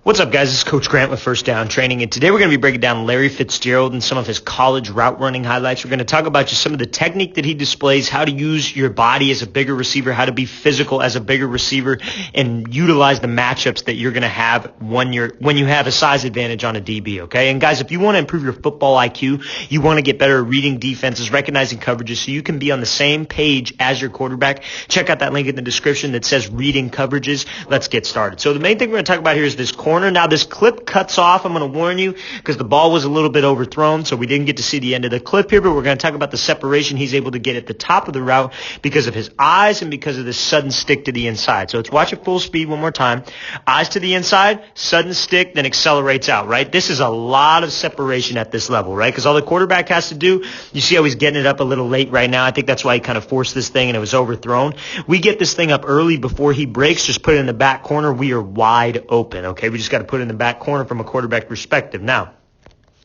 What's up, guys? This is Coach Grant with First Down Training, and today we're going to be breaking down Larry Fitzgerald and some of his college route running highlights. We're going to talk about just some of the technique that he displays, how to use your body as a bigger receiver, how to be physical as a bigger receiver, and utilize the matchups that you're going to have when you have a size advantage on a DB, okay? And guys, if you want to improve your football IQ, you want to get better at reading defenses, recognizing coverages, so you can be on the same page as your quarterback, check out that link in the description that says reading coverages. Let's get started. So the main thing we're going to talk about here is this corner. Now, this clip cuts off, I'm going to warn you, because the ball was a little bit overthrown, so we didn't get to see the end of the clip here, but we're going to talk about the separation he's able to get at the top of the route because of his eyes and because of this sudden stick to the inside. So let's watch it full speed one more time. Eyes to the inside, sudden stick, then accelerates out, right? This is a lot of separation at this level, right? Because all the quarterback has to do, you see how he's getting it up a little late right now. I think that's why he kind of forced this thing and it was overthrown. We get this thing up early before he breaks, just put it in the back corner. We are wide open, okay? We just got to put it in the back corner from a quarterback perspective. Now,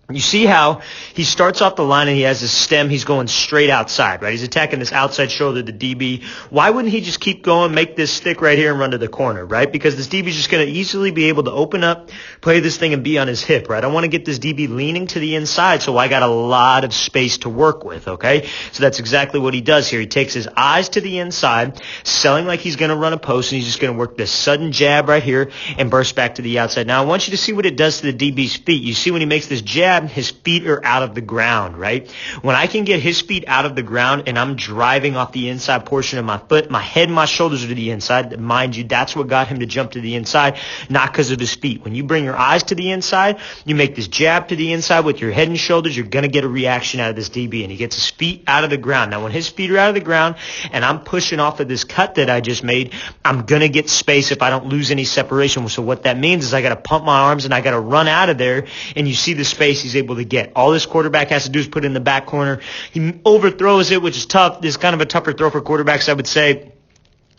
you see how he starts off the line and he has his stem. He's going straight outside, right? He's attacking this outside shoulder, the DB. Why wouldn't he just keep going, make this stick right here and run to the corner, right? Because this DB is just going to easily be able to open up, play this thing and be on his hip, right? I want to get this DB leaning to the inside, so I got a lot of space to work with, okay? So that's exactly what he does here. He takes his eyes to the inside, selling like he's going to run a post, and he's just going to work this sudden jab right here and burst back to the outside. Now, I want you to see what it does to the DB's feet. You see when he makes this jab, his feet are out of the ground, right? When I can get his feet out of the ground and I'm driving off the inside portion of my foot, my head and my shoulders are to the inside. Mind you, that's what got him to jump to the inside, not because of his feet. When you bring your eyes to the inside, you make this jab to the inside with your head and shoulders, you're going to get a reaction out of this DB, and he gets his feet out of the ground. Now, when his feet are out of the ground and I'm pushing off of this cut that I just made, I'm going to get space if I don't lose any separation. So what that means is I got to pump my arms and I got to run out of there, and you see the space he's able to get. All this quarterback has to do is put it in the back corner. He overthrows it, which is tough. This is kind of a tougher throw for quarterbacks, I would say,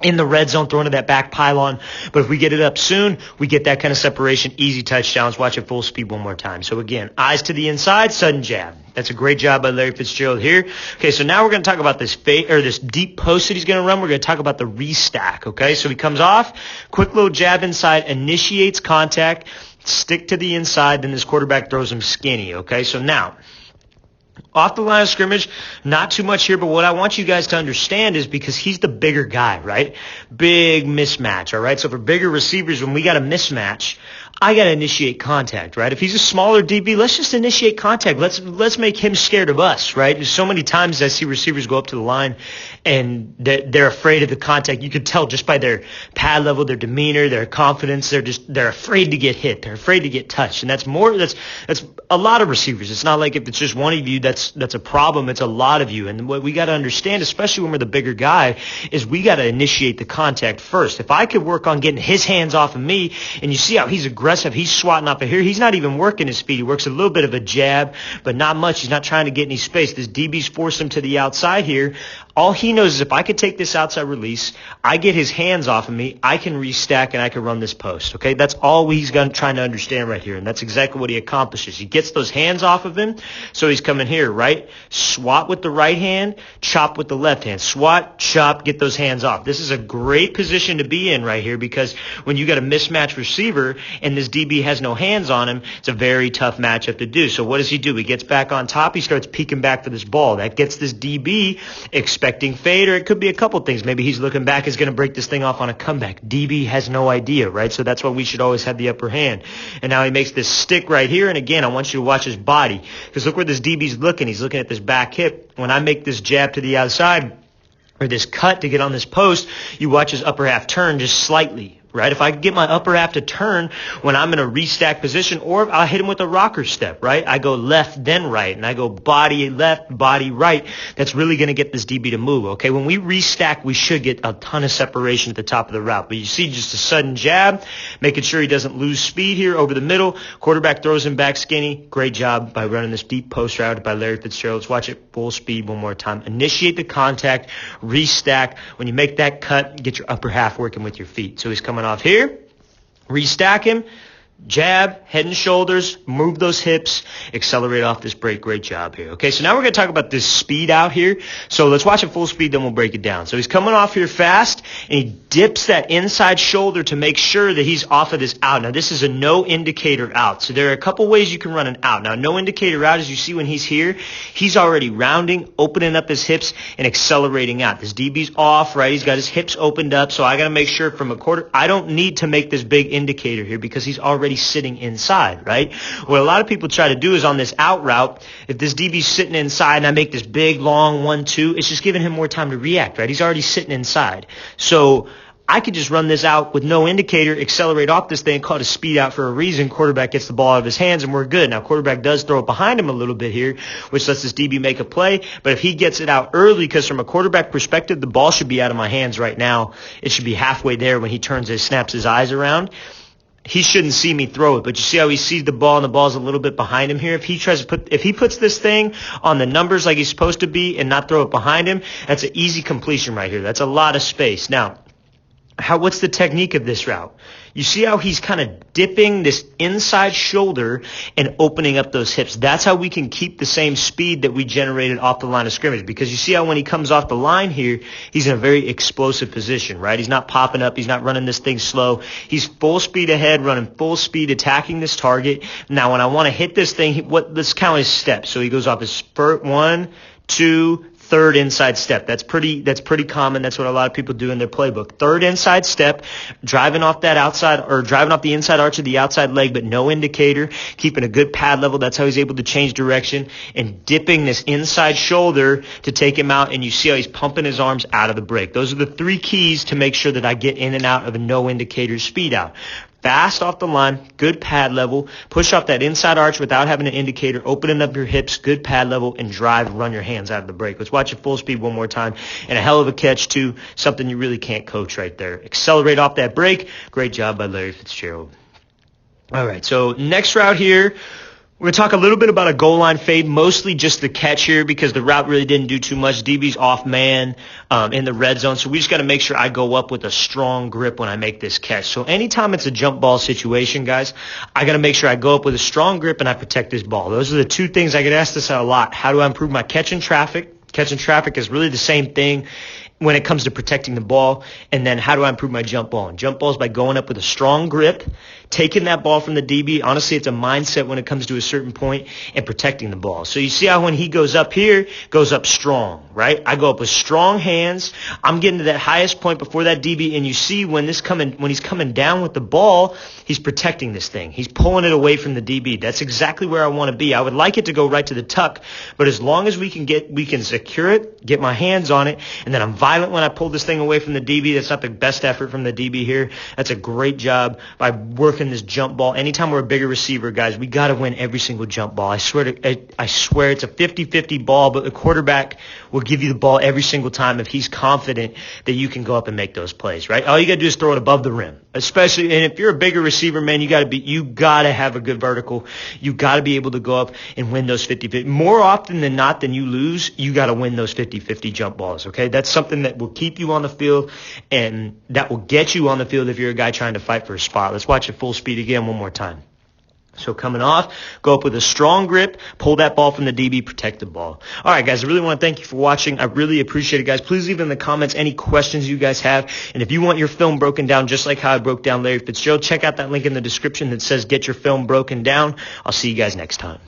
in the red zone, throwing to that back pylon. But if we get it up soon, we get that kind of separation, easy touchdowns. Watch it full speed one more time. So again, eyes to the inside, sudden jab. That's a great job by Larry Fitzgerald here. Okay, so now we're going to talk about this this deep post that he's going to run. We're going to talk about the restack, okay? So he comes off, quick little jab inside, initiates contact, stick to the inside, then this quarterback throws him skinny, okay? So now, off the line of scrimmage, not too much here, but what I want you guys to understand is because he's the bigger guy, right? Big mismatch, all right? So for bigger receivers, when we got a mismatch, I got to initiate contact, right? If he's a smaller DB, let's just initiate contact. Let's make him scared of us, right? There's so many times I see receivers go up to the line and they're afraid of the contact. You could tell just by their pad level, their demeanor, their confidence. They're afraid to get hit. They're afraid to get touched. And that's a lot of receivers. It's not like if it's just one of you, that's a problem. It's a lot of you. And what we got to understand, especially when we're the bigger guy, is we got to initiate the contact first. If I could work on getting his hands off of me, and you see how he's aggressive, he's swatting off of here. He's not even working his feet. He works a little bit of a jab, but not much. He's not trying to get any space. This DB's forced him to the outside here. All he knows is if I could take this outside release, I get his hands off of me, I can restack and I can run this post. Okay, that's all he's trying to understand right here, and that's exactly what he accomplishes. He gets those hands off of him, so he's coming here, right? Swat with the right hand, chop with the left hand. Swat, chop, get those hands off. This is a great position to be in right here because when you got a mismatched receiver and this DB has no hands on him, it's a very tough matchup to do. So what does he do? He gets back on top. He starts peeking back for this ball. That gets this DB expecting fade, or it could be a couple things. Maybe he's looking back, is going to break this thing off on a comeback. DB has no idea, right? So that's why we should always have the upper hand. And now he makes this stick right here. And again, I want you to watch his body because look where this DB's looking. He's looking at this back hip. When I make this jab to the outside or this cut to get on this post, you watch his upper half turn just slightly, right? If I get my upper half to turn when I'm in a restack position, or I'll hit him with a rocker step, right? I go left, then right, and I go body left, body right. That's really going to get this DB to move, okay? When we restack, we should get a ton of separation at the top of the route. But you see just a sudden jab, making sure he doesn't lose speed here over the middle. Quarterback throws him back skinny. Great job by running this deep post route by Larry Fitzgerald. Let's watch it full speed one more time. Initiate the contact, restack. When you make that cut, get your upper half working with your feet. So he's coming off here, restack him, Jab, head and shoulders, move those hips, accelerate off this break. Great job here. Okay, so now we're going to talk about this speed out here. So let's watch it full speed, then we'll break it down. So he's coming off here fast, and he dips that inside shoulder to make sure that he's off of this out. Now, this is a no indicator out. So there are a couple ways you can run an out. Now, no indicator out, as you see when he's here, he's already rounding, opening up his hips, and accelerating out. This DB's off, right? He's got his hips opened up, so I got to make sure from a quarter, I don't need to make this big indicator here because he's already sitting inside, right? What a lot of people try to do is on this out route, if this DB's sitting inside and I make this big, long 1-2, it's just giving him more time to react, right? He's already sitting inside. So I could just run this out with no indicator, accelerate off this thing, call it a speed out for a reason. Quarterback gets the ball out of his hands, and we're good. Now, quarterback does throw it behind him a little bit here, which lets this DB make a play. But if he gets it out early, because from a quarterback perspective, the ball should be out of my hands right now. It should be halfway there when he snaps his eyes around. He shouldn't see me throw it, but you see how he sees the ball and the ball's a little bit behind him here? If he puts this thing on the numbers like he's supposed to be and not throw it behind him, that's an easy completion right here. That's a lot of space. Now, what's the technique of this route? You see how he's kind of dipping this inside shoulder and opening up those hips. That's how we can keep the same speed that we generated off the line of scrimmage. Because you see how when he comes off the line here, he's in a very explosive position, right? He's not popping up. He's not running this thing slow. He's full speed ahead, running full speed, attacking this target. Now, when I want to hit this thing, let's count his steps. So he goes off his spurt, 1, 2, third inside step. That's pretty common. That's what a lot of people do in their playbook. Third inside step, driving off that outside or driving off the inside arch of the outside leg, but no indicator, keeping a good pad level. That's how he's able to change direction and dipping this inside shoulder to take him out. And you see how he's pumping his arms out of the break. Those are the 3 keys to make sure that I get in and out of a no indicator speed out. Fast off the line, good pad level, push off that inside arch without having an indicator, opening up your hips, good pad level, and drive, run your hands out of the break. Let's watch it full speed one more time. And a hell of a catch, too, something you really can't coach right there. Accelerate off that break. Great job by Larry Fitzgerald. All right, so next route here. We're going to talk a little bit about a goal line fade, mostly just the catch here because the route really didn't do too much. DB's off man in the red zone, so we just got to make sure I go up with a strong grip when I make this catch. So anytime it's a jump ball situation, guys, I got to make sure I go up with a strong grip and I protect this ball. Those are the 2 things. I get asked this a lot. How do I improve my catch in traffic? Catch in traffic is really the same thing when it comes to protecting the ball. And then how do I improve my jump ball? And jump balls by going up with a strong grip, taking that ball from the DB. Honestly, it's a mindset when it comes to a certain point, and protecting the ball. So you see how when he goes up here, goes up strong, right? I go up with strong hands. I'm getting to that highest point before that DB, and you see when he's coming down with the ball, he's protecting this thing. He's pulling it away from the DB. That's exactly where I want to be. I would like it to go right to the tuck, but as long as we can secure it, get my hands on it, and then I'm violent when I pull this thing away from the DB. That's not the best effort from the DB here. That's a great job by working this jump ball. Anytime we're a bigger receiver, guys, we got to win every single jump ball. I swear it's a 50-50 ball, but the quarterback will give you the ball every single time if he's confident that you can go up and make those plays, right? All you got to do is throw it above the rim. Especially, and if you're a bigger receiver, man, you got to have a good vertical. You got to be able to go up and win those 50-50. More often than not than you lose, you got to win those 50-50 jump balls, okay? That's something that will keep you on the field and that will get you on the field if you're a guy trying to fight for a spot. Let's watch it full speed again one more time. So coming off, go up with a strong grip, pull that ball from the DB, protect the ball. All right, guys, I really want to thank you for watching. I really appreciate it, guys. Please leave in the comments any questions you guys have. And if you want your film broken down just like how I broke down Larry Fitzgerald, check out that link in the description that says get your film broken down. I'll see you guys next time.